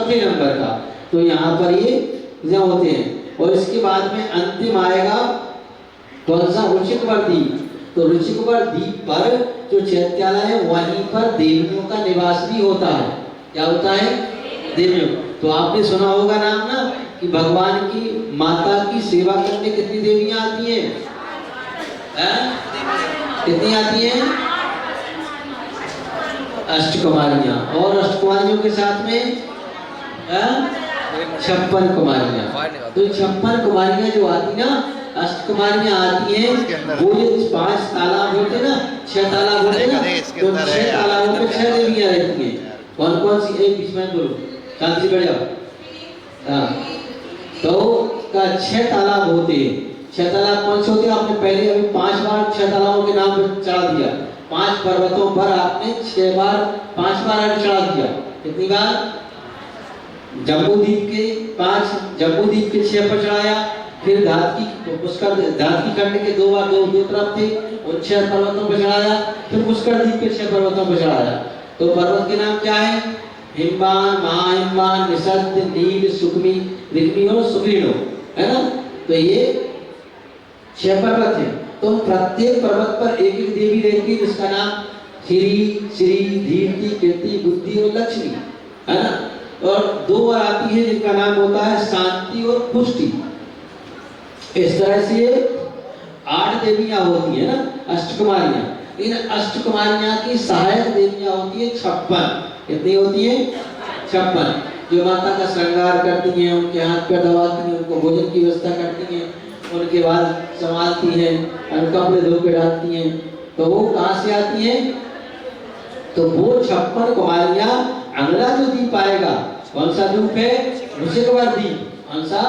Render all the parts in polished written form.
चौथे नंबर का। तो यहाँ पर ये होते हैं। और इसके बाद में अंतिम आएगा कौन सा? ऋषिकवर द्वीप। तो ऋषिकवर द्वीप पर जो चैत्यालय है वहीं पर देवियों का निवास भी होता है। क्या होता है? देवियों। तो आपने सुना होगा नाम ना कि भगवान की माता की सेवा करने कितनी देवियां आती हैं? कितनी आती हैं? अष्टकुमारियां। और अष्टकुमारियों के साथ में 56 कुमारियां। तो 56 कुमारियां जो आती ना, अष्टकुमारियां आती हैं, वो जो 5 तालाब होते ना, 6 तालाब होते ना, तो 6 तालाबों पे 6 देवियां रहती हैं। कौन कौन सी? एक बीच में बोलो, शांति से बैठ जाओ। तो का 6 तालाब होते हैं। 6 तालाब कौन से होते हैं? आपने पहले अभी 5 बार 6 तालाबों के नाम चढ़ा दिया। 5 पर्वतों पर आपने 6 बार 5 बार चढ़ा दिया। कितनी बार? जम्बूद्वीप के 5, जम्बूद्वीप के 6 पर चढ़ाया। फिर पुष्कर धातकी खंड के 2 बार 2 तरफ थे, उन 6 पर्वतों पर चढ़ाया। फिर पुष्कर द्वीप के 6 पर्वतों पर चढ़ाया। तो पर्वत के नाम क्या है? हिमवान, महाहिमवान, निषद, नील, सुकमी, रिक्मी और सुग्रीणो, है ना? तो ये 6 पर्वत है। तो प्रत्येक पर्वत पर एक एक देवी रहती है जिसका नाम श्री, श्री, धीरती, कीर्ति, बुद्धि और लक्ष्मी, है ना? और 2 बार आती है जिनका नाम होता है शांति और पुष्टि। इस तरह से 8 देवियां होती है ना, अष्टकुमारियां। इन अष्टकुमारियां की सहायक देवियां होती है 56। कितनी होती है? 56, जो माता का श्रृंगार करती हैं, उनके हाथ पैर दबाती हैं, उनको भोजन की व्यवस्था करती हैं, उनके बाद संभालती हैं, कपड़े धो के डालती हैं। तो वो कहाँ से आती हैं? तो वो 56 कुमारियां अगला जो द्वीप आएगा, कौन सा द्वीप है? ऋषिकवर द्वीप। कौन सा?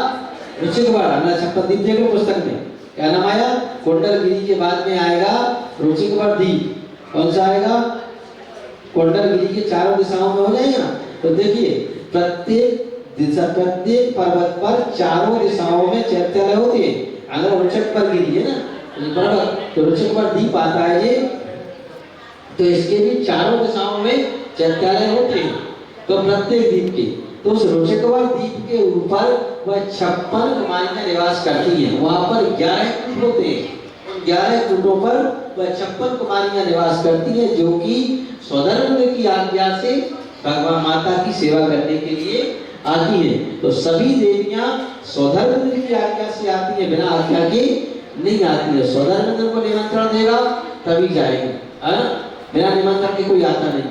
ऋषिकवर। अगला 56 द्वीप देखो पुस्तक में क्या नाम आया? कुंडलगिरी के बाद में आएगा ऋषिकवर द्वीप। कौन सा आएगा? कुंडलगिरी के चारों दिशाओं में हो जाएगा। तो देखिए प्रत्येक पर्वत पर चारों दिशाओं में चैत्यालय होते हैं। अगर ऋषिकवर गिरी है ना पर्वत, तो ऋषिकवर द्वीप आता है ये, तो इसके भी चारों दिशाओं में चैत्यालय होते हैं। तो प्रत्येक द्वीप के, तो उस ऋषिकवर द्वीप के ऊपर वह 56 कुमारियां निवास करती हैं। वहां पर 11 कूट होते हैं। 11 कूटों पर वह 56 कुमारियां निवास करती हैं, जो कि स्वधर्म की आज्ञा से भगवान माता की सेवा करने के लिए आती है। तो सभी देवियां स्वधर्म की आज्ञा से आती है, बिना आज्ञा के नहीं आती है। स्वधर्म को निमंत्रण देगा तभी जाएगी, है ना? बिना निमंत्रण के कोई आता नहीं है।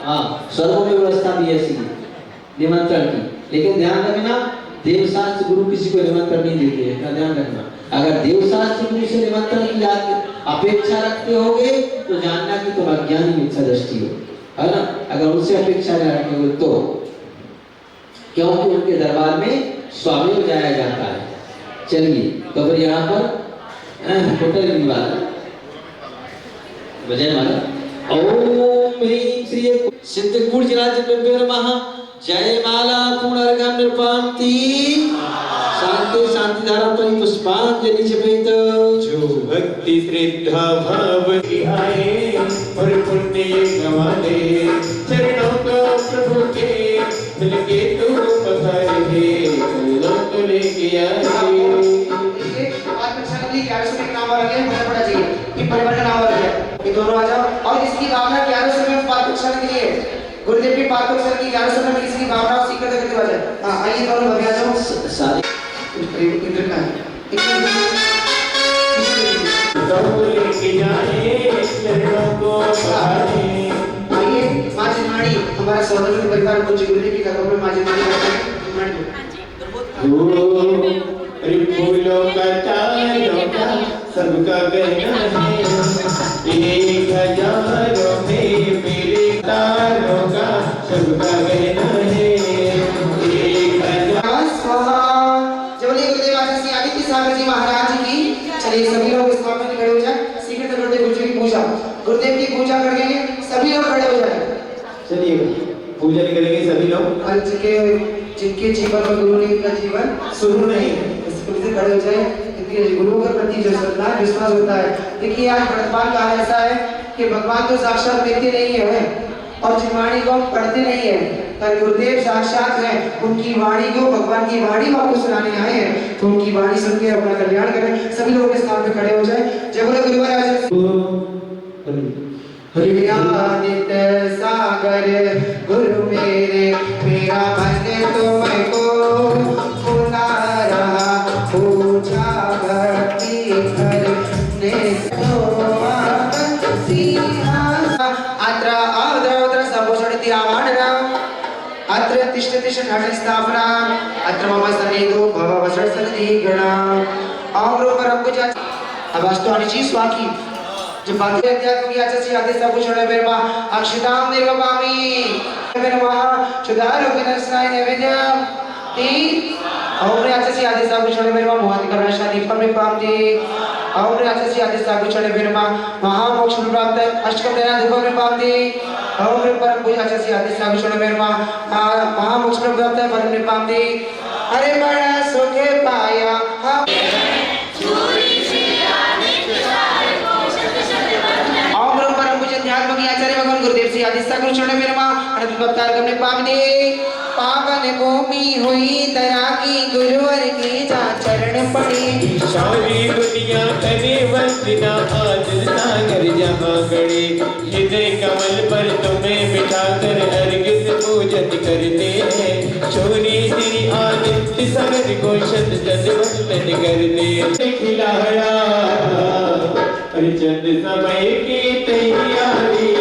हाँ, स्वर्गों में व्यवस्था भी ऐसी है निमंत्रण की। लेकिन ध्यान रखना, देवशास्त्र गुरु किसी को निमंत्रण नहीं देते हैं, का ध्यान रखना। अगर देवशास्त्र गुरु से निमंत्रण की अपेक्षा रखते होगे तो जानना कि तुम अज्ञानी मिथ्या दृष्टि हो, है ना? अगर उनसे अपेक्षा न रखोगे तो, क्योंकि उनके दरबार में स्वामी जाया जाता है। चलिए, तो फिर यहाँ पर होटल वाला वजय माला। ओम ह्रीं श्री सिद्धगुणराज नमः। जय माला पुनर्गम नृपांति शांति शांति धारा परि पुष्पांजलि जपेत। जो भक्ति श्रद्धा भाव आए और पुण्य कमाने, चरणों का प्रभु के मिलके तो पधारे, चरणों को लेके आए। नाम आ गया, मुझे पता चाहिए कि परिवार का नाम आ गया, ये दोनों आ जाओ। और इसकी भावना 11 समय पाठशाला के लिए गुरुदेव की पाठशाला की 11 समय में इसकी भावना और सीखते करते हुए जाए। हां, आइए दोनों भगे आ जाओ। सारे इधर का तो लेके जाए, चरणों को पधारे। आइए मां जिनवाड़ी, हमारा सौदर्य परिवार पूज्य गुरुदेव की कदमों में मां जिनवाड़ी फूलों का चारों का सबका गहना है, 1000 में मेरे तारों का सबका गहना है, 1000। जबली गुरुदेव आचार्य श्री आदित्य सागर जी महाराज की। चलिए सभी लोग इस मामले में खड़े हो जाए। सीखते गुरुदेव गुरुजी की पूजा, गुरुदेव की पूजा करेंगे, सभी लोग खड़े हो जाए। चलिए पूजा करेंगे सभी लोग। जिनके जीवन में गुरु ने इनका जीवन शुरू नहीं है, इससे खड़े हो जाए। क्योंकि गुरु के प्रति जो श्रद्धा विश्वास होता है। देखिए आज वर्तमान काल ऐसा है कि भगवान तो साक्षात व्यक्ति नहीं है, और जिन वाणी को हम पढ़ते नहीं है, पर गुरुदेव साक्षात हैं, उनकी वाणी को, भगवान की वाणी को आपको सुनाने आए हैं, तो उनकी वाणी सुन के अपना कल्याण करें। सभी लोग इस स्थान पे खड़े हो जाए। जय बोलो गुरु महाराज। हरियादित सागर गुरु मेरे, मेरा मन तुमको बुला रहा, पूजा भक्ति करने तो अत्र आद्र सबोषणति आवाहना, अत्र तिष्ठति स्थापना, अत्र मम सन्निधो भव वसरसन्निधि गणा। ओम रूप परमपूजा अवास्तु अनिचि स्वाकी जो बाकी अध्यात्म की आचसी आदि सबोषण वेरमा अक्षिताम निर्वपामि वेरमा चुदारोग्य स्नाय नैवेद्यम ती ओम आचसी आदि सबोषण वेरमा मोहाति करणाशा दीपम निपामति ओम आचसी आदि सबोषण वेरमा महामोक्ष प्राप्त अष्टकम देना धूपम निपामति ओम परम पूजा आचसी आदि सबोषण वेरमा महामोक्ष प्राप्त फलम निपामति। अरे बड़ा सुख पाया आचार्य भगवान गुरुदेव श्री आदि सगुरु चरण मेरमा अनंत अवतार गमने पावने पावन भूमि हुई दया की गुरुवर की जा चरण पड़े। सारी दुनिया करे वंदना आदर सागर जहाँ गड़े, हृदय कमल पर तुम्हें बिठाकर अर्घ्य पूजन करते हैं। शौरी श्री आदित्य सागर को शत शत वंदन करते। खिलाया चंद समय की तैयारी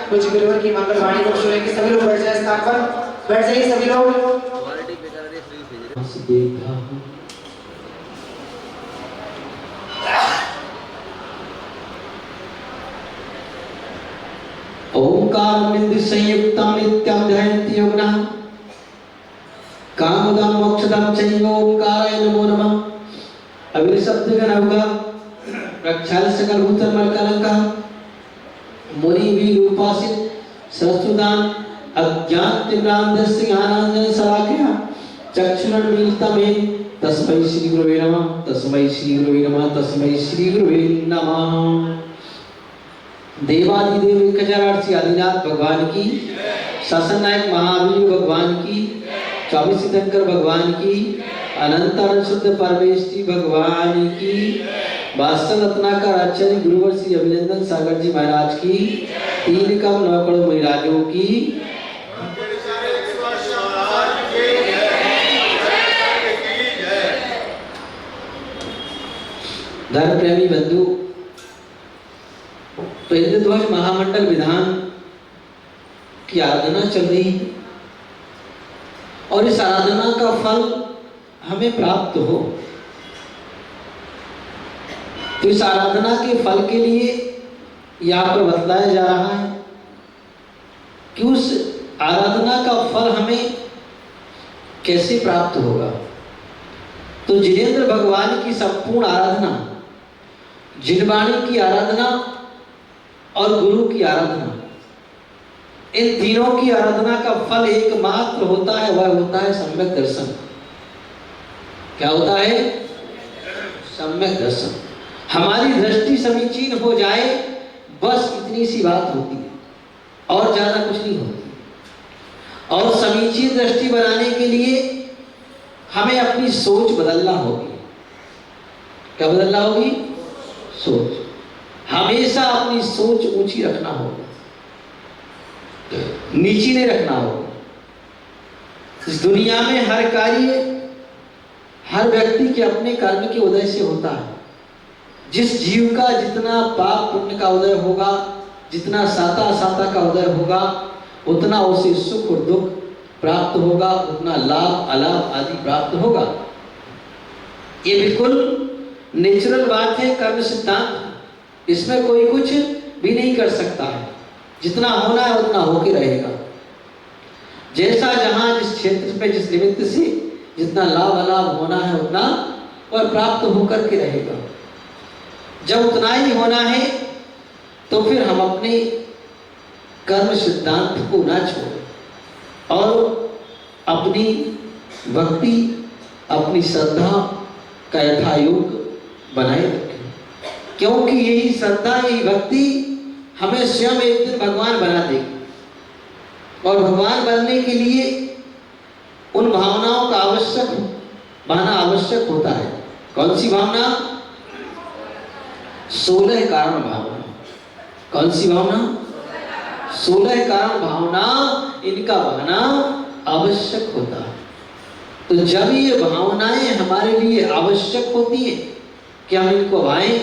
कुछ गुरुवर की मंगल वाणी को सुनेंगे। सभी लोग बैठ जाए स्थान पर, बैठ जाइए सभी लोग। ओंकार बिंदु संयुक्तम नित्यम ध्यायन्ति योगिनः कामदम मोक्षदम चैव ओंकाराय नमो नमः। अभी शब्द का नाम का प्रक्षाल सकल भूतल मल कलंका मुनि भी रूपासित सरस्वतान अज्ञान तिम्रांध सिंहानंद सराख्या चक्षुरण मिलितमेन तस्मै श्री गुरुवे नमः तस्मै श्री गुरुवे नमः तस्मै श्री गुरुवे नमः। देवादिदेव 1008 आदिनाथ भगवान की, शासन नायक महावीर भगवान की, 24 तीर्थंकर भगवान की, अनंत शुद्ध परमेश्वरी भगवान की, वास्तव रत्नाकर आचार्य गुरुवर श्री अभिनंदन सागर जी महाराज की, 3 कम 9 करोड़ महाराजों की। धर्म प्रेमी बंधु, तो हिंदू ध्वज महामंडल विधान की आराधना चल रही है और इस आराधना का फल हमें प्राप्त हो, तो इस आराधना के फल के लिए यहाँ पर बतलाया जा रहा है कि उस आराधना का फल हमें कैसे प्राप्त होगा। तो जिनेंद्र भगवान की संपूर्ण आराधना, जिनवाणी की आराधना और गुरु की आराधना, इन तीनों की आराधना का फल एकमात्र होता है, वह होता है सम्यक दर्शन। क्या होता है? सम्यक दर्शन। हमारी दृष्टि समीचीन हो जाए, बस इतनी सी बात होती है और ज्यादा कुछ नहीं होती। और समीचीन दृष्टि बनाने के लिए हमें अपनी सोच बदलना होगी। क्या बदलना होगी? सोच। हमेशा अपनी सोच ऊंची रखना होगा, नीची नहीं रखना होगा। इस दुनिया में हर कार्य हर व्यक्ति के अपने कर्म के उदय से होता है। जिस जीव का जितना पाप पुण्य का उदय होगा, जितना साता असाता का उदय होगा, उतना उसे सुख और दुख प्राप्त होगा, उतना लाभ अलाभ आदि प्राप्त होगा। ये बिल्कुल नेचुरल बात है, कर्म सिद्धांत। इसमें कोई कुछ भी नहीं कर सकता है। जितना होना है उतना होके रहेगा। जैसा जहां जिस क्षेत्र पे जिस निमित्त से जितना लाभ अलाभ होना है उतना और प्राप्त होकर के रहेगा। जब उतना ही होना है तो फिर हम अपने कर्म सिद्धांत को ना छोड़ें और अपनी भक्ति, अपनी श्रद्धा का यथायोग बनाए रखें, क्योंकि यही श्रद्धा, यही भक्ति हमें स्वयं एक दिन भगवान बना देगी। और भगवान बनने के लिए उन भावनाओं का बहाना आवश्यक होता है। कौन सी भावना? 16 कारण भावना। कौन सी भावना? 16 कारण भावना, इनका बहाना आवश्यक होता है। तो जब ये भावनाएं हमारे लिए आवश्यक होती है कि हम इनको भाएं,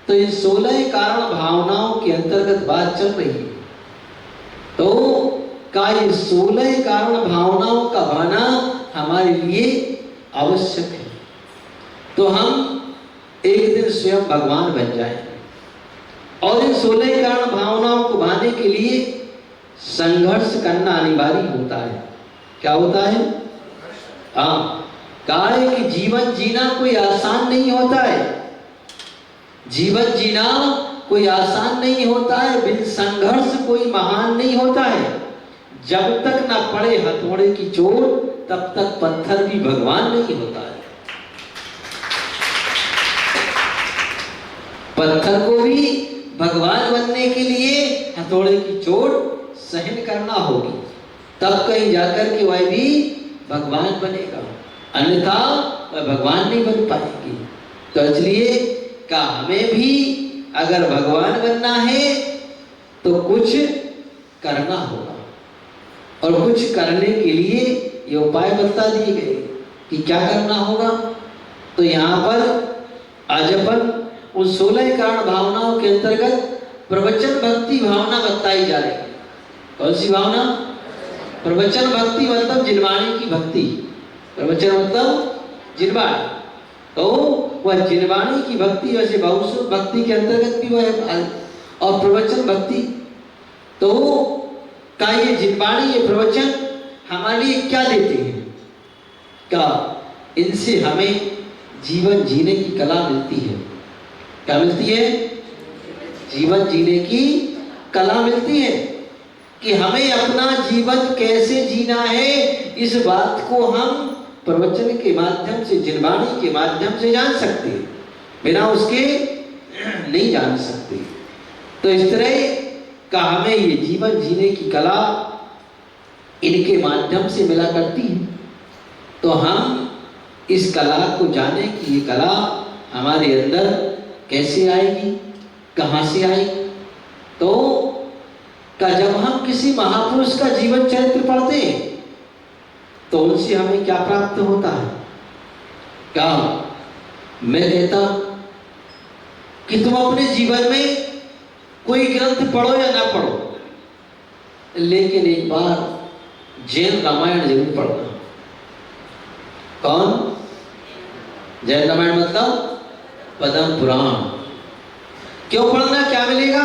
तो इन 16 कारण भावनाओं के अंतर्गत बात चल रही है। तो का ये 16 कारण भावनाओं का बहाना हमारे लिए आवश्यक है, तो हम एक दिन स्वयं भगवान बन जाएं। और इन 16 कारण भावनाओं को भाने के लिए संघर्ष करना अनिवार्य होता है। क्या होता है? हाँ, कहा है कि जीवन जीना कोई आसान नहीं होता है। जीवन जीना कोई आसान नहीं होता है, बिन संघर्ष कोई महान नहीं होता है। जब तक ना पड़े हथौड़े की चोट, तब तक पत्थर भी भगवान नहीं होता है। पत्थर को भी भगवान बनने के लिए हथौड़े की चोट सहन करना होगी, तब कहीं जाकर के वह भी भगवान बनेगा, अन्यथा वह भगवान नहीं बन पाएगी। तो इसलिए का हमें भी अगर भगवान बनना है तो कुछ करना होगा, और कुछ करने के लिए ये उपाय बता दिए गए कि क्या करना होगा। तो यहाँ पर आज अपन उन 16 कारण भावनाओं के अंतर्गत प्रवचन भक्ति भावना बताई जा रही है। कौन सी भावना? प्रवचन भक्ति मतलब जिनवाणी की भक्ति। प्रवचन मतलब जिनवाणी, तो वह जिनवाणी की भक्ति, वैसे बहुसुर भक्ति के अंतर्गत भी वह, और प्रवचन भक्ति। तो का ये जिनवाणी, ये प्रवचन हमारे लिए क्या देते हैं? क्या इनसे हमें जीवन जीने की कला मिलती है। क्या मिलती है? जीवन जीने की कला मिलती है कि हमें अपना जीवन कैसे जीना है, इस बात को हम प्रवचन के माध्यम से, जिनवाणी के माध्यम से जान सकते हैं, बिना उसके नहीं जान सकते। तो इस तरह का हमें ये जीवन जीने की कला इनके माध्यम से मिला करती है। तो हम इस कला को जाने कि ये कला हमारे अंदर कैसे आएगी, कहाँ से आएगी। तो का जब हम किसी महापुरुष का जीवन चरित्र पढ़ते हैं तो उनसे हमें क्या प्राप्त होता है? क्या मैं कहता कि तुम अपने जीवन में कोई ग्रंथ पढ़ो या ना पढ़ो, लेकिन एक बार जैन रामायण जरूर पढ़ना। कौन? जैन रामायण मतलब पद्म पुराण। क्यों पढ़ना? क्या मिलेगा?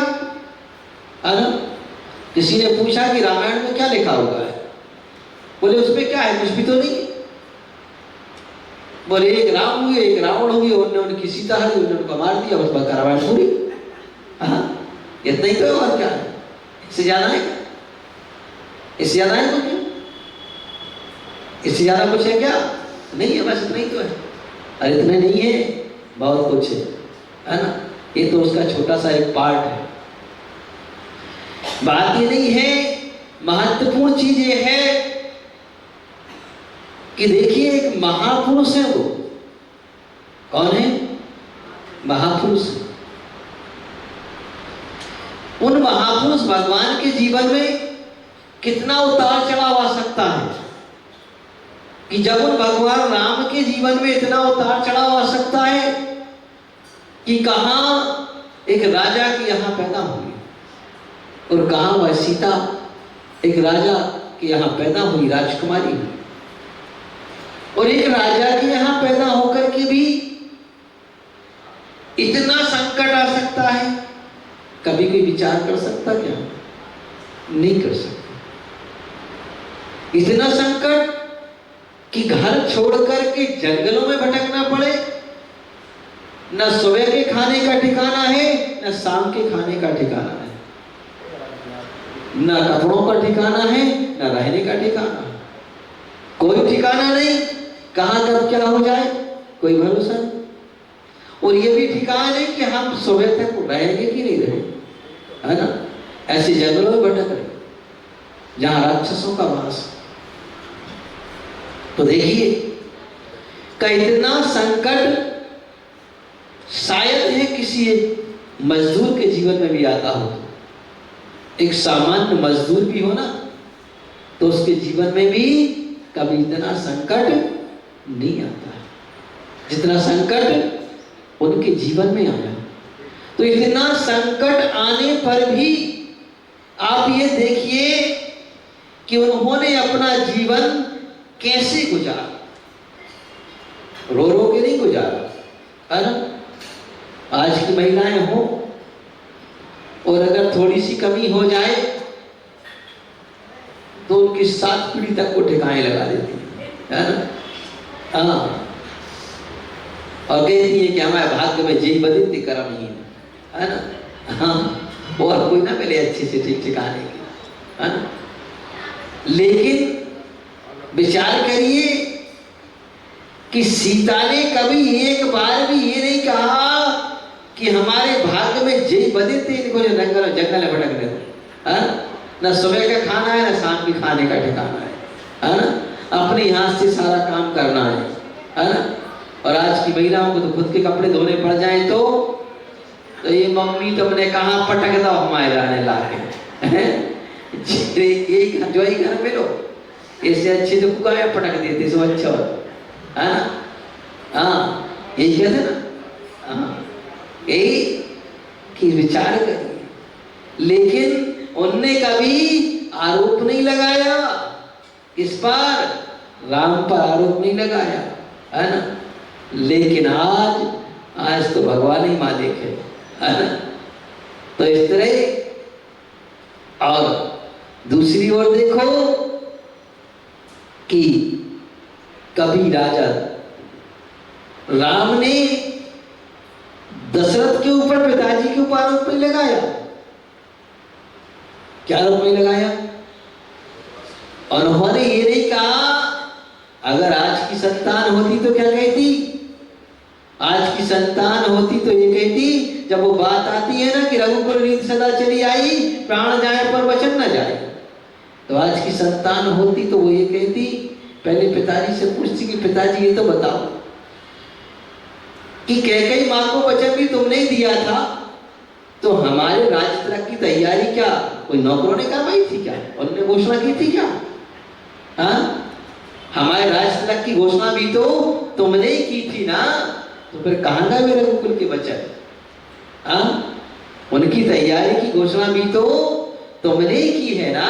अरे किसी ने पूछा कि रामायण में क्या लिखा हुआ है? बोले उसमें क्या है, कुछ भी तो नहीं। बोले एक राम हुए, एक रावण हुए, उन्होंने सीता है, उन्होंने मार दिया, बस बका रामायण पूरी। हाँ, इतना ही तो है, और क्या है? इससे ज्यादा है? इससे ज्यादा है कुछ? इससे ज्यादा कुछ है क्या? नहीं है, बस इतना ही तो है। अरे इतने नहीं है, बहुत कुछ है ना। ये तो उसका छोटा सा एक पार्ट है। बात ये नहीं है, महत्वपूर्ण चीज ये है कि देखिए एक महापुरुष है। वो कौन है? महापुरुष। उन महापुरुष भगवान के जीवन में कितना उतार चढ़ाव आ सकता है कि जब उन भगवान राम के जीवन में इतना उतार चढ़ाव आ सकता है कि कहां एक राजा की यहां पैदा हुई और कहां वह सीता एक राजा के यहां पैदा हुई, राजकुमारी हुई। और एक राजा के यहां पैदा होकर के भी इतना संकट आ सकता है, कभी कोई विचार कर सकता क्या? नहीं कर सकता। इतना संकट कि घर छोड़कर के जंगलों में भटकना पड़े, न सुबह के खाने का ठिकाना है, न शाम के खाने का ठिकाना है, न कपड़ों का ठिकाना है, न रहने का ठिकाना है, कोई ठिकाना नहीं। कहां कब क्या हो जाए कोई भरोसा नहीं। और ये भी ठिकाना नहीं कि हम सुबह तक रहेंगे कि नहीं रहेंगे, है ना। ऐसे जंगलों में भटक रहे जहां राक्षसों का वास। तो देखिए का इतना संकट शायद है किसी मजदूर के जीवन में भी आता हो। एक सामान्य मजदूर भी हो ना, तो उसके जीवन में भी कभी इतना संकट नहीं आता है जितना संकट उनके जीवन में आया। तो इतना संकट आने पर भी आप ये देखिए कि उन्होंने अपना जीवन कैसे गुजारा। रो रो के नहीं गुजारा, है ना। आज की महिलाएं हो और अगर थोड़ी सी कमी हो जाए तो उनकी 7 पीढ़ी तक को ठिकाने लगा देती है ना। हाँ, और कहती है कि हमारे भाग्य में जी बदित कर्म ही है ना। हाँ, और कोई ना मिले अच्छे से ठीक ठिकाने की, है ना। लेकिन विचार करिए कि सीता ने कभी एक बार भी ये नहीं कहा कि हमारे भाग्य में जय बदित इनको जो जंगल में भटक रहे हैं, न सुबह का खाना है, न शाम के खाने का ठिकाना है ना। अपने हाथ से सारा काम करना है ना। और आज की महिलाओं को तो खुद के कपड़े धोने पड़ जाए तो ये मम्मी तुमने कहाँ पटक दो हमारे लाने लाके एक जो ही घर में लो, इससे अच्छे तो कुकाया पटक देते सो अच्छा होता है ना। हाँ, यही कहते ना। हाँ, यही कि विचार करिए। लेकिन उनने कभी आरोप नहीं लगाया, इस पर राम पर आरोप नहीं लगाया, है ना। लेकिन आज तो भगवान ही मालिक है ना। तो इस तरह। और दूसरी ओर देखो कि कभी राजा राम ने दशरथ के ऊपर, पिताजी के ऊपर आरोप नहीं लगाया। क्या आरोप नहीं लगाया? उन्होंने ये नहीं कहा, अगर आज की संतान होती तो क्या कहती? आज की संतान होती तो ये कहती, जब वो बात आती है ना कि रघुकुल रीत सदा चली आई, प्राण जाए पर वचन न जाए, तो आज की संतान होती तो वो ये कहती, पहले पिताजी से पूछती कि पिताजी ये तो बताओ कि कैकेयी मां को वचन भी तुमने ही दिया था, तो हमारे राज तिलक की तैयारी क्या कोई नौकरों ने करवाई थी क्या? उन्होंने घोषणा की थी क्या? हाँ, हमारे राज तिलक की घोषणा भी तो तुमने ही की थी ना। तो फिर कहां गए मेरे रघुकुल के वचन? हाँ, उनकी तैयारी की घोषणा भी तो तुमने ही की है ना।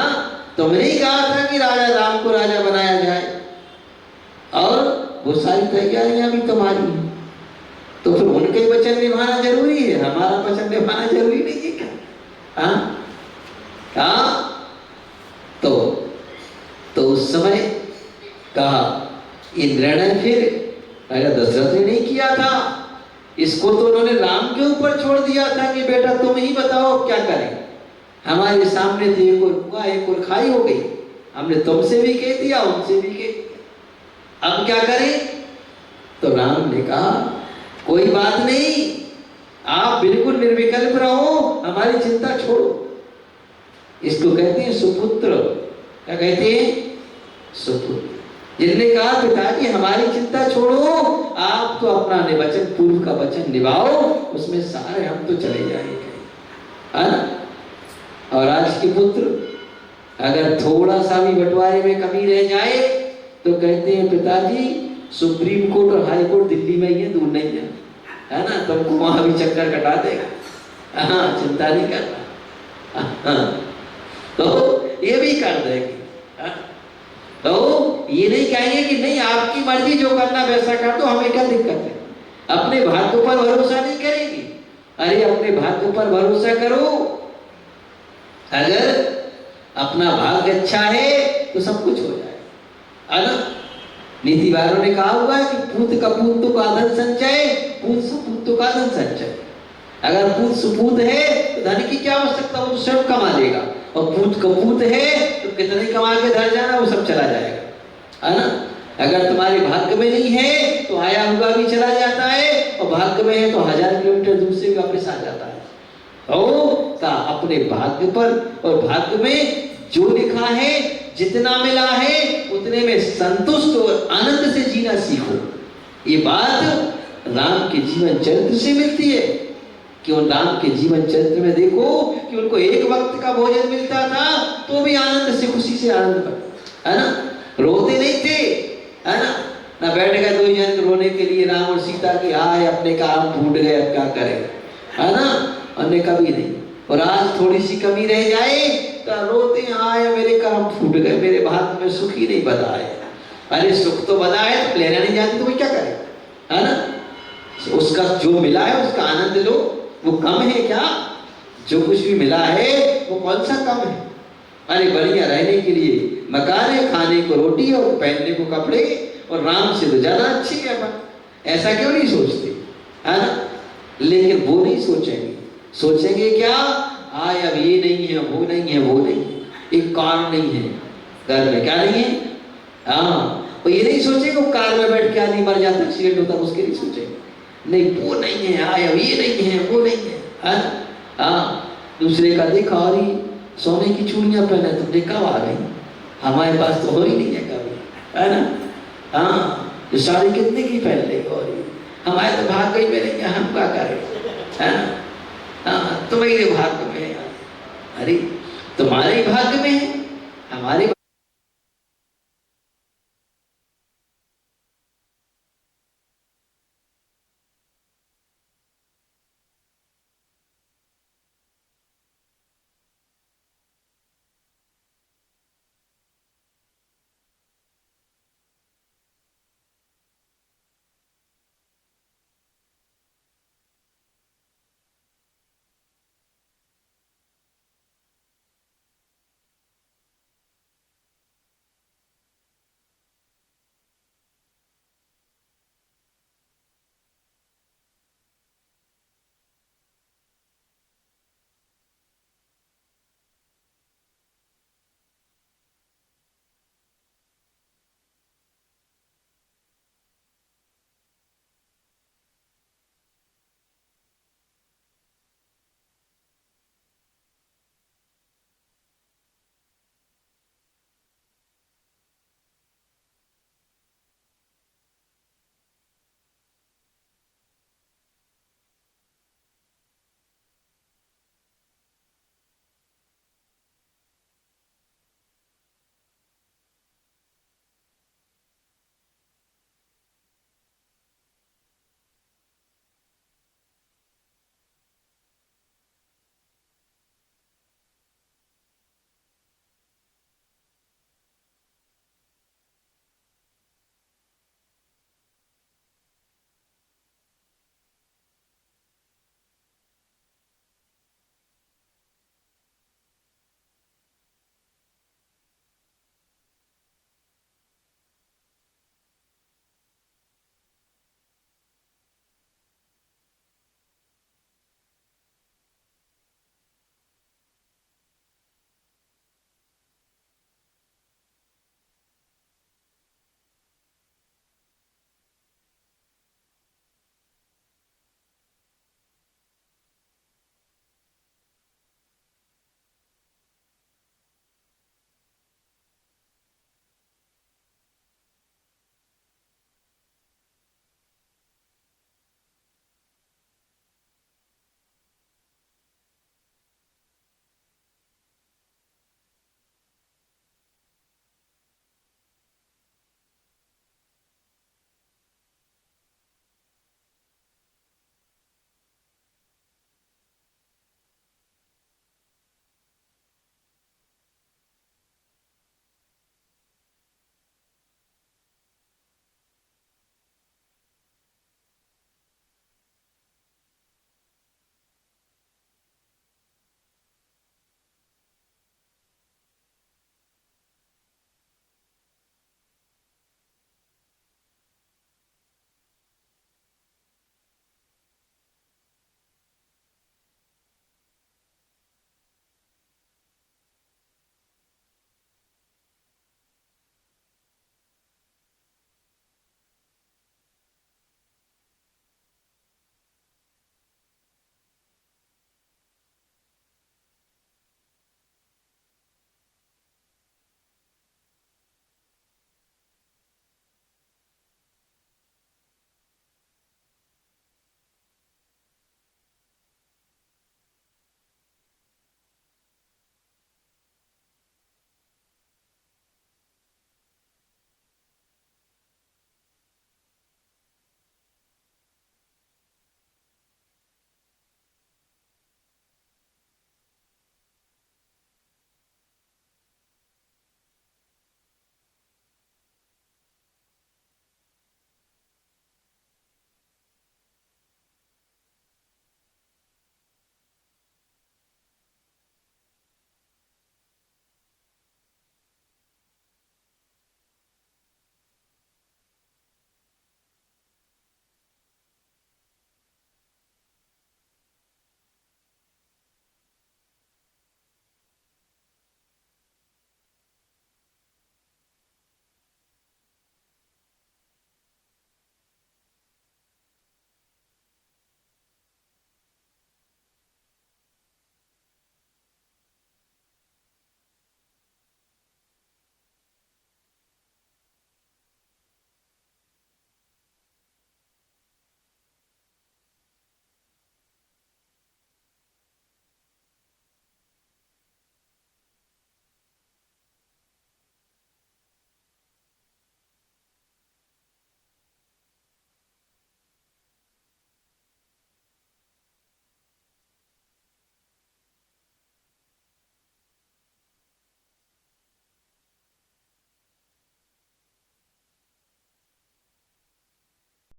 तुमने ही कहा था कि राजा राम को राजा बनाया जाए, और वो सारी तैयारियां भी तुम्हारी हैं। तो फिर उनके वचन निभाना जरूरी है, हमारा वचन निभाना जरूरी नहीं है क्या? हाँ हाँ, तो उस समय कहा ये निर्णय फिर राजा दशरथ ने नहीं किया था, इसको तो उन्होंने राम के ऊपर छोड़ दिया था कि बेटा तुम ही बताओ क्या करें। हमारे सामने तो एक और हुआ एक और खाई हो गई, हमने तुमसे भी कह दिया उनसे भी कह दिया, अब क्या करें? तो राम ने कहा कोई बात नहीं, आप बिल्कुल निर्विकल्प रहो, हमारी चिंता छोड़ो। इसको कहते हैं सुपुत्र। क्या कहते हैं? सुपुत्र। जिनने कहा पिताजी हमारी चिंता छोड़ो, आप तो अपना वचन पूर्व का वचन निभाओ, उसमें सारे हम तो चले जाएंगे, है ना? और आज के पुत्र अगर थोड़ा सा भी बंटवारे में कमी रह जाए तो कहते हैं पिताजी सुप्रीम कोर्ट और हाई कोर्ट दिल्ली में ही है, दूर नहीं है ना, तुमको वहां भी चक्कर कटा देगा। हाँ, चिंता नहीं करना। हाँ, तो ये भी कर देगी। तो ये नहीं कहेंगे कि नहीं आपकी मर्जी जो करना वैसा कर दो, हमें क्या दिक्कत है। अपने भाग्य पर भरोसा नहीं करेंगे। अरे अपने भाग्य पर भरोसा करो, अगर अपना भाग्य अच्छा है तो सब कुछ हो जाए, है ना? नीति वालों ने कहा हुआ है कि पूत कपूत तो का धन संचय, पूत सुपूत तो का धन संचय। अगर पूत सुपूत है तो धन की क्या आवश्यकता, वो तो स्वयं कमा लेगा, और पूत कपूत है तो कितने कमा के धर जाना वो सब चला जाएगा, है ना? अगर तुम्हारे भाग्य में नहीं है तो आया हुआ भी चला जाता है, और भाग्य में है तो 1000 किलोमीटर दूर से वापस आ जाता है। तो अपने भाग्य पर और भाग्य में जो लिखा है, जितना मिला है उतने में संतुष्ट और आनंद से जीना सीखो। ये बात राम के जीवन चरित्र से मिलती है। क्यों? राम के जीवन चरित्र में देखो कि उनको एक वक्त का भोजन मिलता था तो भी आनंद से, खुशी से आनंद कर, है ना? रोते नहीं थे, है ना? ना बैठ गए 2 जन रोने के लिए राम और सीता के, आए अपने काम फूट गए अब क्या करें, है ना? अन्य कभी नहीं। और आज थोड़ी सी कमी रह जाए तो रोते आए मेरे काम फूट गए, मेरे भाग्य में सुख ही नहीं बधा है। अरे सुख तो बधा है तो लेना नहीं जानते तो कोई क्या करे, है ना? उसका जो मिला है उसका आनंद लो, वो कम है क्या? जो कुछ भी मिला है वो कौन सा कम है? अरे बढ़िया रहने के लिए मकान है, खाने को रोटी और पहनने को कपड़े, और राम से तो ज्यादा अच्छी है बात। ऐसा क्यों नहीं सोचते, है ना? लेकिन वो नहीं सोचेंगे। सोचेंगे क्या? आय अब ये नहीं है, वो नहीं है, वो नहीं है, एक कार नहीं है घर में, क्या नहीं है? हाँ, वो ये नहीं सोचेंगे वो कार में बैठ के आदमी मर जाता, एक्सीडेंट होता, उसके नहीं सोचेंगे। नहीं वो नहीं है, आय अब ये नहीं है, वो नहीं है, हाँ। दूसरे का देखा और ही सोने की चूड़ियां पहने, तुमने कब आ गई? हमारे पास तो हो ही नहीं है कभी, है ना? हाँ, ये साड़ी कितने की पहन ले, और हमारे तो भाग गई में नहीं है, हम क्या करें, है ना? हाँ, तुम्हारे भाग्य में है। अरे तुम्हारे भाग्य में है, हमारे